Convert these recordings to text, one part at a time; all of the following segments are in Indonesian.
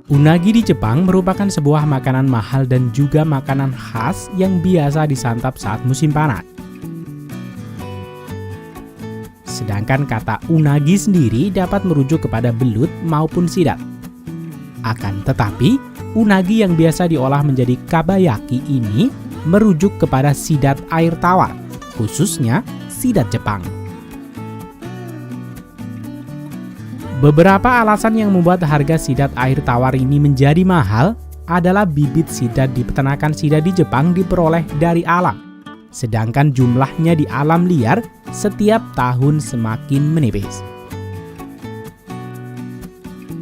Unagi di Jepang merupakan sebuah makanan mahal dan juga makanan khas yang biasa disantap saat musim panas. Sedangkan kata unagi sendiri dapat merujuk kepada belut maupun sidat. Akan tetapi, unagi yang biasa diolah menjadi kabayaki ini merujuk kepada sidat air tawar, khususnya sidat Jepang. Beberapa alasan yang membuat harga sidat air tawar ini menjadi mahal adalah bibit sidat di peternakan sidat di Jepang diperoleh dari alam, sedangkan jumlahnya di alam liar setiap tahun semakin menipis.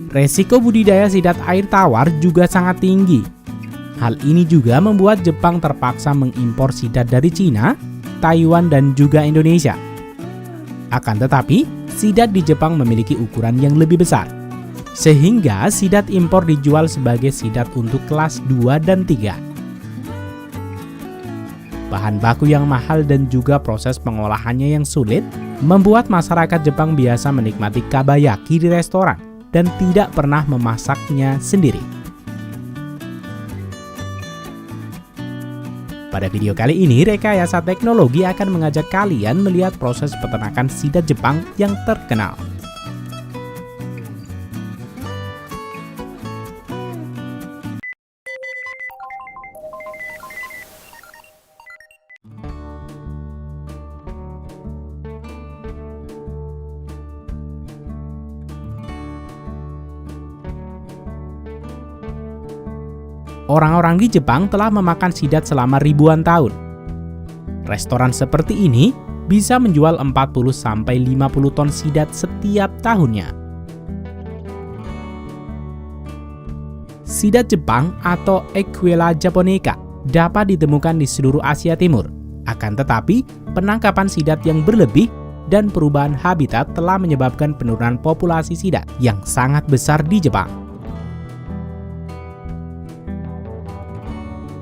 Resiko budidaya sidat air tawar juga sangat tinggi. Hal ini juga membuat Jepang terpaksa mengimpor sidat dari Cina, Taiwan, dan juga Indonesia. Akan tetapi, sidat di Jepang memiliki ukuran yang lebih besar, sehingga sidat impor dijual sebagai sidat untuk kelas 2 dan 3. Bahan baku yang mahal dan juga proses pengolahannya yang sulit membuat masyarakat Jepang biasa menikmati kabayaki di restoran dan tidak pernah memasaknya sendiri. Pada video kali ini, Rekayasa Teknologi akan mengajak kalian melihat proses peternakan sidat Jepang yang terkenal. Orang-orang di Jepang telah memakan sidat selama ribuan tahun. Restoran seperti ini bisa menjual 40-50 ton sidat setiap tahunnya. Sidat Jepang atau Equilla japonica dapat ditemukan di seluruh Asia Timur. Akan tetapi, penangkapan sidat yang berlebih dan perubahan habitat telah menyebabkan penurunan populasi sidat yang sangat besar di Jepang.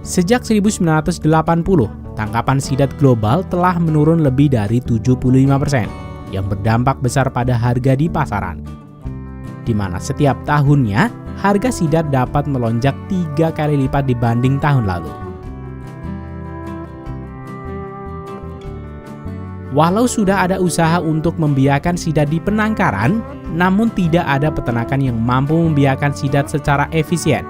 Sejak 1980, tangkapan sidat global telah menurun lebih dari 75%, yang berdampak besar pada harga di pasaran. Di mana setiap tahunnya, harga sidat dapat melonjak 3 kali lipat dibanding tahun lalu. Walau sudah ada usaha untuk membiarkan sidat di penangkaran, namun tidak ada peternakan yang mampu membiarkan sidat secara efisien.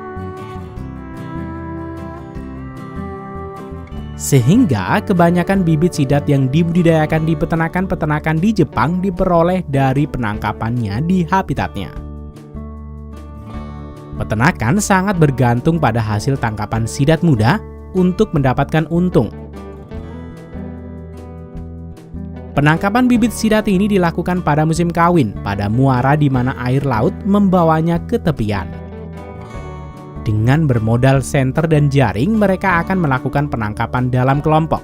Sehingga kebanyakan bibit sidat yang dibudidayakan di peternakan-peternakan di Jepang diperoleh dari penangkapannya di habitatnya. Peternakan sangat bergantung pada hasil tangkapan sidat muda untuk mendapatkan untung. Penangkapan bibit sidat ini dilakukan pada musim kawin, pada muara di mana air laut membawanya ke tepian. Dengan bermodal senter dan jaring, mereka akan melakukan penangkapan dalam kelompok.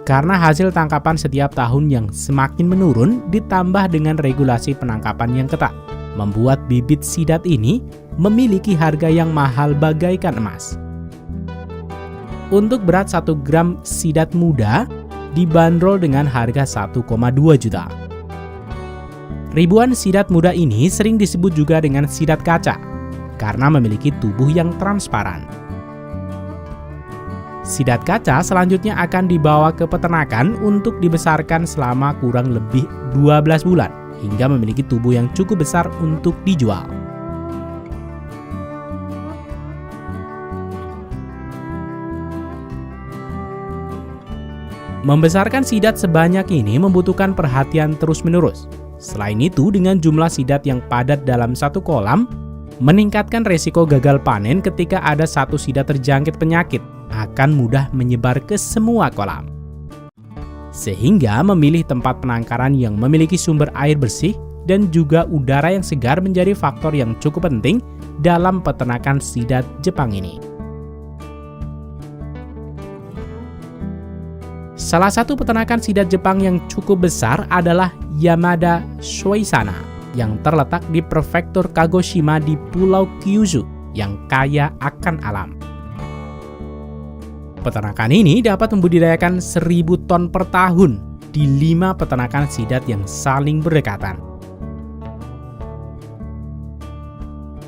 Karena hasil tangkapan setiap tahun yang semakin menurun, ditambah dengan regulasi penangkapan yang ketat, membuat bibit sidat ini memiliki harga yang mahal bagaikan emas. Untuk berat 1 gram sidat muda, dibanderol dengan harga 1,2 juta. Ribuan sidat muda ini sering disebut juga dengan sidat kaca, karena memiliki tubuh yang transparan. Sidat kaca selanjutnya akan dibawa ke peternakan untuk dibesarkan selama kurang lebih 12 bulan, hingga memiliki tubuh yang cukup besar untuk dijual. Membesarkan sidat sebanyak ini membutuhkan perhatian terus-menerus. Selain itu, dengan jumlah sidat yang padat dalam satu kolam, meningkatkan resiko gagal panen ketika ada satu sidat terjangkit penyakit, akan mudah menyebar ke semua kolam. Sehingga memilih tempat penangkaran yang memiliki sumber air bersih dan juga udara yang segar menjadi faktor yang cukup penting dalam peternakan sidat Jepang ini. Salah satu peternakan sidat Jepang yang cukup besar adalah Yamada Shoisana, yang terletak di prefektur Kagoshima di Pulau Kyushu yang kaya akan alam. Peternakan ini dapat membudidayakan 1.000 ton per tahun di 5 peternakan sidat yang saling berdekatan.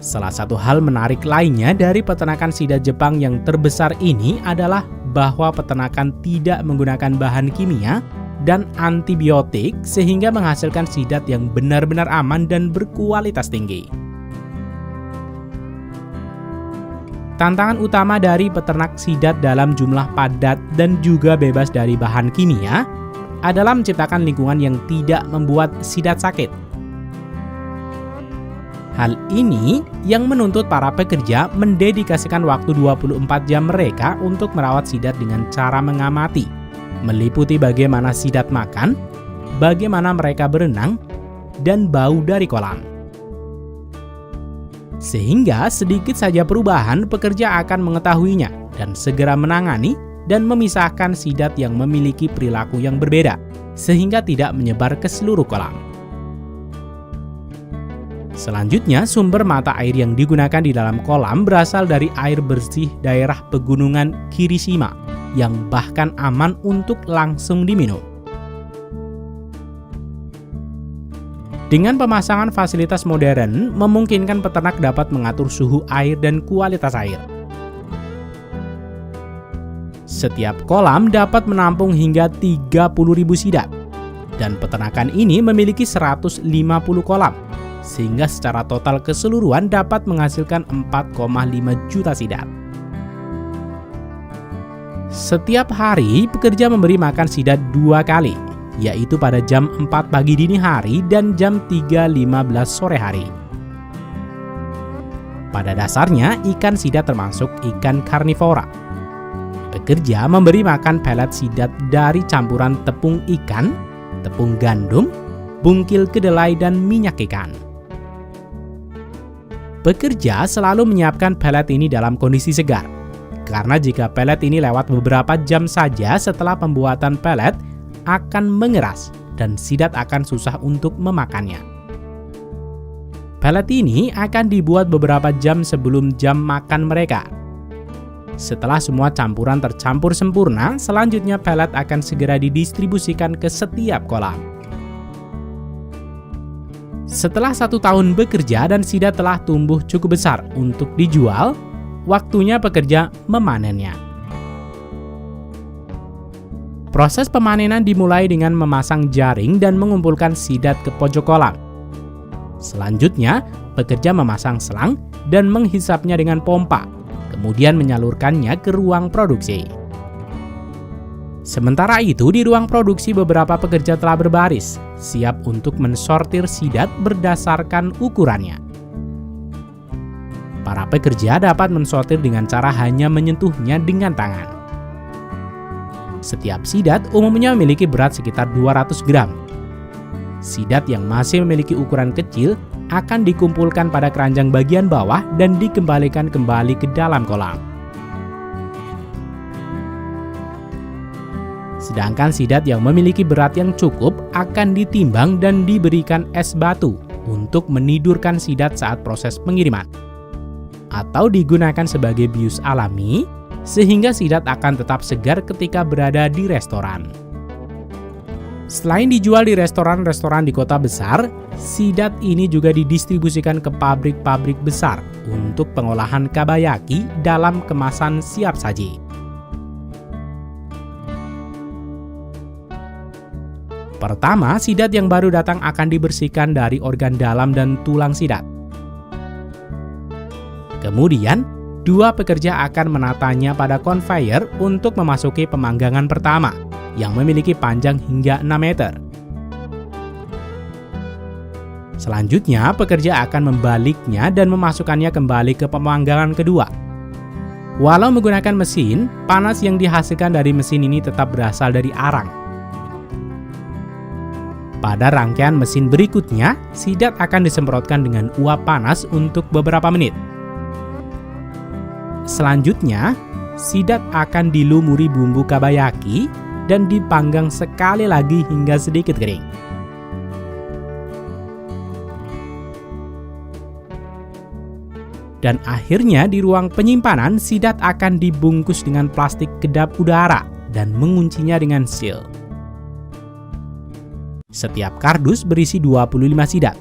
Salah satu hal menarik lainnya dari peternakan sidat Jepang yang terbesar ini adalah bahwa peternakan tidak menggunakan bahan kimia dan antibiotik sehingga menghasilkan sidat yang benar-benar aman dan berkualitas tinggi. Tantangan utama dari peternak sidat dalam jumlah padat dan juga bebas dari bahan kimia adalah menciptakan lingkungan yang tidak membuat sidat sakit. Hal ini yang menuntut para pekerja mendedikasikan waktu 24 jam mereka untuk merawat sidat dengan cara mengamati, meliputi bagaimana sidat makan, bagaimana mereka berenang, dan bau dari kolam. Sehingga sedikit saja perubahan, pekerja akan mengetahuinya dan segera menangani dan memisahkan sidat yang memiliki perilaku yang berbeda, sehingga tidak menyebar ke seluruh kolam. Selanjutnya, sumber mata air yang digunakan di dalam kolam berasal dari air bersih daerah pegunungan Kirishima yang bahkan aman untuk langsung diminum. Dengan pemasangan fasilitas modern, memungkinkan peternak dapat mengatur suhu air dan kualitas air. Setiap kolam dapat menampung hingga 30.000 sidat, dan peternakan ini memiliki 150 kolam, sehingga secara total keseluruhan dapat menghasilkan 4,5 juta sidat. Setiap hari, pekerja memberi makan sidat 2 kali, yaitu pada jam 4 pagi dini hari dan jam 3.15 sore hari. Pada dasarnya, ikan sidat termasuk ikan karnivora. Pekerja memberi makan pelet sidat dari campuran tepung ikan, tepung gandum, bungkil kedelai, dan minyak ikan. Pekerja selalu menyiapkan pelet ini dalam kondisi segar, karena jika pelet ini lewat beberapa jam saja setelah pembuatan pelet, akan mengeras dan sidat akan susah untuk memakannya. Pelet ini akan dibuat beberapa jam sebelum jam makan mereka. Setelah semua campuran tercampur sempurna, selanjutnya pelet akan segera didistribusikan ke setiap kolam. Setelah 1 tahun bekerja dan sidat telah tumbuh cukup besar untuk dijual, waktunya pekerja memanennya. Proses pemanenan dimulai dengan memasang jaring dan mengumpulkan sidat ke pojok kolam. Selanjutnya, pekerja memasang selang dan menghisapnya dengan pompa, kemudian menyalurkannya ke ruang produksi. Sementara itu, di ruang produksi beberapa pekerja telah berbaris, siap untuk mensortir sidat berdasarkan ukurannya. Para pekerja dapat mensortir dengan cara hanya menyentuhnya dengan tangan. Setiap sidat umumnya memiliki berat sekitar 200 gram. Sidat yang masih memiliki ukuran kecil akan dikumpulkan pada keranjang bagian bawah dan dikembalikan kembali ke dalam kolam. Sedangkan sidat yang memiliki berat yang cukup akan ditimbang dan diberikan es batu untuk menidurkan sidat saat proses pengiriman, atau digunakan sebagai bius alami sehingga sidat akan tetap segar ketika berada di restoran. Selain dijual di restoran-restoran di kota besar, sidat ini juga didistribusikan ke pabrik-pabrik besar untuk pengolahan kabayaki dalam kemasan siap saji. Pertama, sidat yang baru datang akan dibersihkan dari organ dalam dan tulang sidat. Kemudian, 2 pekerja akan menatanya pada conveyor untuk memasuki pemanggangan pertama, yang memiliki panjang hingga 6 meter. Selanjutnya, pekerja akan membaliknya dan memasukkannya kembali ke pemanggangan kedua. Walau menggunakan mesin, panas yang dihasilkan dari mesin ini tetap berasal dari arang. Pada rangkaian mesin berikutnya, sidat akan disemprotkan dengan uap panas untuk beberapa menit. Selanjutnya, sidat akan dilumuri bumbu kabayaki dan dipanggang sekali lagi hingga sedikit kering. Dan akhirnya di ruang penyimpanan, sidat akan dibungkus dengan plastik kedap udara dan menguncinya dengan seal. Setiap kardus berisi 25 sidat.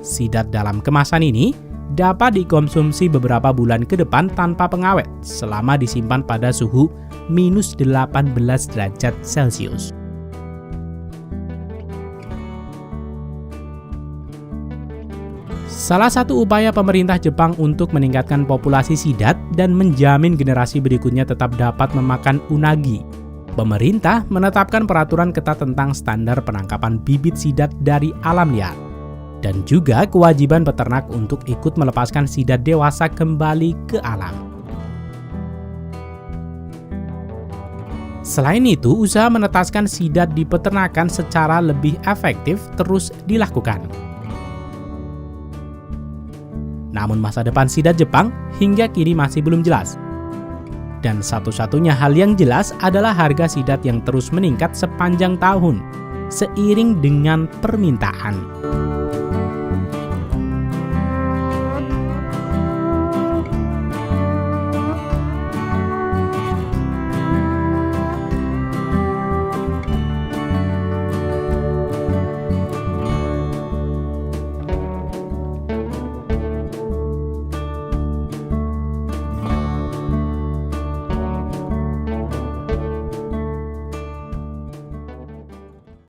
Sidat dalam kemasan ini dapat dikonsumsi beberapa bulan ke depan tanpa pengawet selama disimpan pada suhu minus 18 derajat Celcius. Salah satu upaya pemerintah Jepang untuk meningkatkan populasi sidat dan menjamin generasi berikutnya tetap dapat memakan unagi. Pemerintah menetapkan peraturan ketat tentang standar penangkapan bibit sidat dari alam liar, dan juga kewajiban peternak untuk ikut melepaskan sidat dewasa kembali ke alam. Selain itu, usaha menetaskan sidat di peternakan secara lebih efektif terus dilakukan. Namun masa depan sidat Jepang hingga kini masih belum jelas. Dan satu-satunya hal yang jelas adalah harga sidat yang terus meningkat sepanjang tahun, seiring dengan permintaan.